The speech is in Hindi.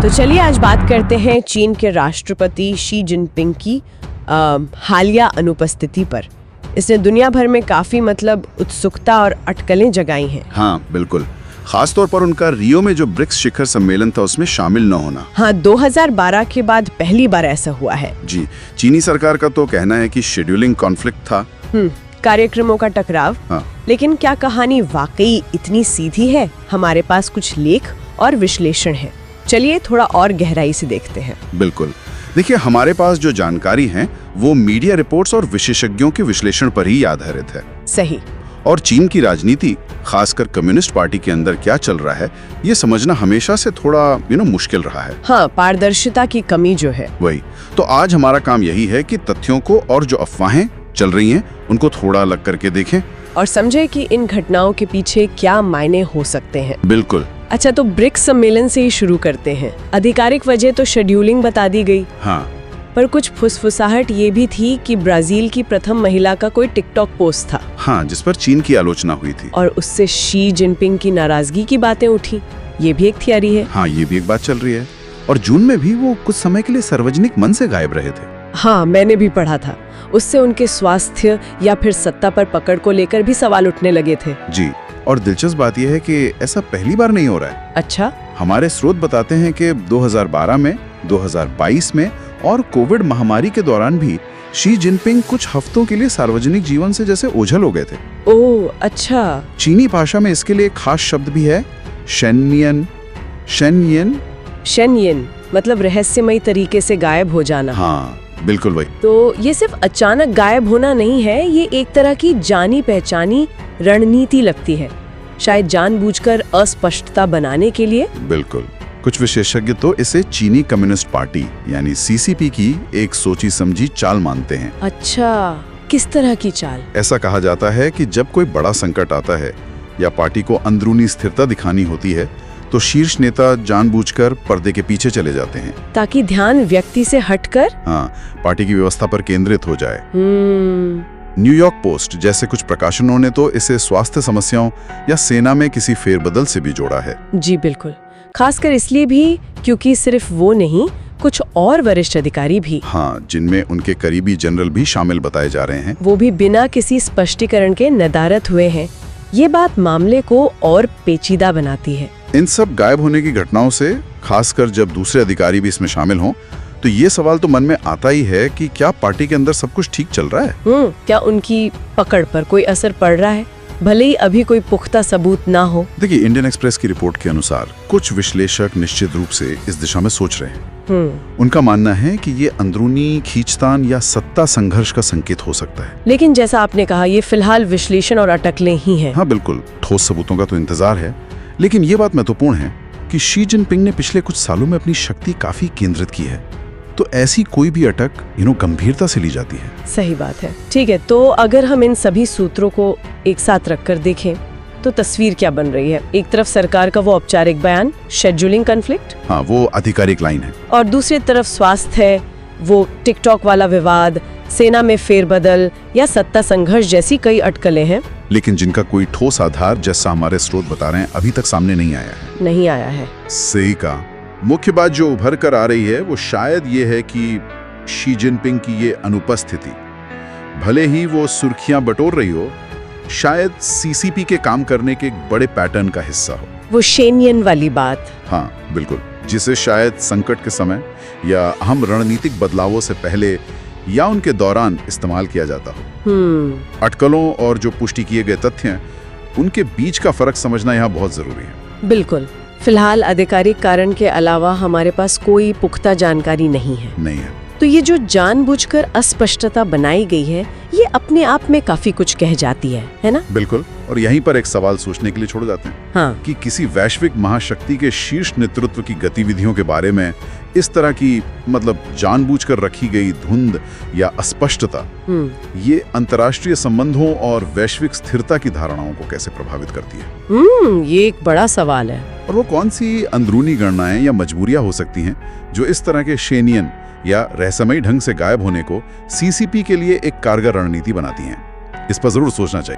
तो चलिए आज बात करते हैं चीन के राष्ट्रपति शी जिनपिंग की हालिया अनुपस्थिति पर। इसने दुनिया भर में काफी उत्सुकता और अटकलें जगाई हैं। हाँ बिल्कुल, खास तौर पर उनका रियो में जो ब्रिक्स शिखर सम्मेलन था उसमें शामिल न होना। हाँ, 2012 के बाद पहली बार ऐसा हुआ है। जी, चीनी सरकार का तो कहना है कि शेड्यूलिंग कॉन्फ्लिक्ट था। कार्यक्रमों का टकराव। हाँ। लेकिन क्या कहानी वाकई इतनी सीधी है? हमारे पास कुछ लेख और विश्लेषण है, चलिए थोड़ा और गहराई से देखते हैं। बिल्कुल, देखिए हमारे पास जो जानकारी है वो मीडिया रिपोर्ट्स और विशेषज्ञों के विश्लेषण पर ही आधारित है। सही। और चीन की राजनीति, खासकर कम्युनिस्ट पार्टी के अंदर क्या चल रहा है, ये समझना हमेशा से थोड़ा मुश्किल रहा है। हाँ, पारदर्शिता की कमी जो है वही। तो आज हमारा काम यही है कि तथ्यों को और जो अफवाहें चल रही हैं उनको थोड़ा अलग करके देखें और समझे कि इन घटनाओं के पीछे क्या मायने हो सकते हैं। बिल्कुल। अच्छा, तो ब्रिक्स सम्मेलन से ही शुरू करते हैं। आधिकारिक वजह तो शेड्यूलिंग बता दी गई। हाँ, पर कुछ फुसफुसाहट ये भी थी कि ब्राजील की प्रथम महिला का कोई टिकटॉक पोस्ट था। हाँ, जिस पर चीन की आलोचना हुई थी और उससे शी जिनपिंग की नाराजगी की बातें उठी। ये भी एक थियरी है। हाँ, ये भी एक बात चल रही है। और जून में भी वो कुछ समय के लिए सार्वजनिक मन से गायब रहे थे। हाँ, मैंने भी पढ़ा था। उससे उनके स्वास्थ्य या फिर सत्ता पर पकड़ को लेकर भी सवाल उठने लगे थे। जी, और दिलचस्प बात यह है कि ऐसा पहली बार नहीं हो रहा है। अच्छा। हमारे स्रोत बताते हैं कि 2012 में, 2022 में और कोविड महामारी के दौरान भी शी जिनपिंग कुछ हफ्तों के लिए सार्वजनिक जीवन से जैसे ओझल हो गए थे। ओह अच्छा। चीनी भाषा में इसके लिए एक खास शब्द भी है, शेनयन। शेनयन शेनयन मतलब रहस्यमयी तरीके से गायब हो जाना। हाँ बिल्कुल वही। तो ये सिर्फ अचानक गायब होना नहीं है, ये एक तरह की जानी पहचानी रणनीति लगती है, शायद जानबूझकर अस्पष्टता बनाने के लिए। बिल्कुल। कुछ विशेषज्ञ तो इसे चीनी कम्युनिस्ट पार्टी यानी सीसीपी की एक सोची समझी चाल मानते हैं। अच्छा, किस तरह की चाल? ऐसा कहा जाता है कि जब कोई बड़ा संकट आता है या पार्टी को अंदरूनी स्थिरता दिखानी होती है तो शीर्ष नेता जानबूझकर पर्दे के पीछे चले जाते हैं ताकि ध्यान व्यक्ति से हटकर पार्टी की व्यवस्था पर केंद्रित हो जाए। न्यूयॉर्क पोस्ट जैसे कुछ प्रकाशनों ने तो इसे स्वास्थ्य समस्याओं या सेना में किसी फेरबदल से भी जोड़ा है। जी बिल्कुल, खासकर इसलिए भी क्योंकि सिर्फ वो नहीं, कुछ और वरिष्ठ अधिकारी भी। हाँ, जिनमें उनके करीबी जनरल भी शामिल बताए जा रहे हैं। वो भी बिना किसी स्पष्टीकरण के नदारद हुए हैं। ये बात मामले को और पेचीदा बनाती है। इन सब गायब होने की घटनाओं से, खासकर जब दूसरे अधिकारी भी इसमें शामिल हों, तो ये सवाल तो मन में आता ही है कि क्या पार्टी के अंदर सब कुछ ठीक चल रहा है? क्या उनकी पकड़ पर कोई असर पड़ रहा है, भले ही अभी कोई पुख्ता सबूत ना हो। देखिए, इंडियन एक्सप्रेस की रिपोर्ट के अनुसार कुछ विश्लेषक निश्चित रूप से इस दिशा में सोच रहे हैं। उनका मानना है कि ये अंदरूनी खींचतान या सत्ता संघर्ष का संकेत हो सकता है। लेकिन जैसा आपने कहा, ये फिलहाल विश्लेषण और अटकलें ही हैं। हाँ बिल्कुल, ठोस सबूतों का तो इंतजार है। लेकिन ये बात महत्वपूर्ण है कि शी जिनपिंग ने पिछले कुछ सालों में अपनी शक्ति काफी केंद्रित की है, तो ऐसी कोई भी अटक गंभीरता से ली जाती है। सही बात है। ठीक है, तो अगर हम इन सभी सूत्रों को एक साथ रखकर देखें तो तस्वीर क्या बन रही है? एक तरफ सरकार का वो औपचारिक बयान, शेड्यूलिंग कॉन्फ्लिक्ट, हाँ वो आधिकारिक लाइन है, और दूसरी तरफ स्वास्थ्य है, वो टिकटॉक वाला विवाद, सेना में फेरबदल या सत्ता संघर्ष जैसी कई अटकलें हैं, लेकिन जिनका कोई ठोस आधार, जैसा हमारे स्रोत बता रहे हैं, अभी तक सामने नहीं आया है। नहीं आया है। सही कहा। मुख्य बात जो उभर कर आ रही है वो शायद ये है कि शी जिनपिंग की ये अनुपस्थिति, भले ही वो सुर्खियां बटोर रही हो, शायद सीसीपी के काम करने के एक बड़े पैटर्न का हिस्सा हो। वो शेनयन वाली बात। हाँ बिल्कुल, जिसे शायद संकट के समय या अहम रणनीतिक बदलावों से पहले या उनके दौरान इस्तेमाल किया जाता हो। अटकलों और जो पुष्टि किए गए तथ्य हैं, उनके बीच का फर्क समझना यहाँ बहुत जरूरी है। बिल्कुल। फिलहाल आधिकारिक कारण के अलावा हमारे पास कोई पुख्ता जानकारी नहीं है। तो ये जो जानबूझकर अस्पष्टता बनाई गई है, ये अपने आप में काफी कुछ कह जाती है ना? बिल्कुल। और यहीं पर एक सवाल सोचने के लिए छोड़ जाते हैं। हाँ। कि किसी वैश्विक महाशक्ति के शीर्ष नेतृत्व की गतिविधियों के बारे में इस तरह की जानबूझकर रखी गई धुंध या अस्पष्टता, ये अंतर्राष्ट्रीय संबंधों और वैश्विक स्थिरता की धारणाओं को कैसे प्रभावित करती है? ये एक बड़ा सवाल है। और वो कौन सी अंदरूनी गणनाएं या मजबूरियां हो सकती हैं जो इस तरह के शेनियन या रहस्यमयी ढंग से गायब होने को सीसीपी के लिए एक कारगर रणनीति बनाती हैं? इस पर जरूर सोचना चाहिए।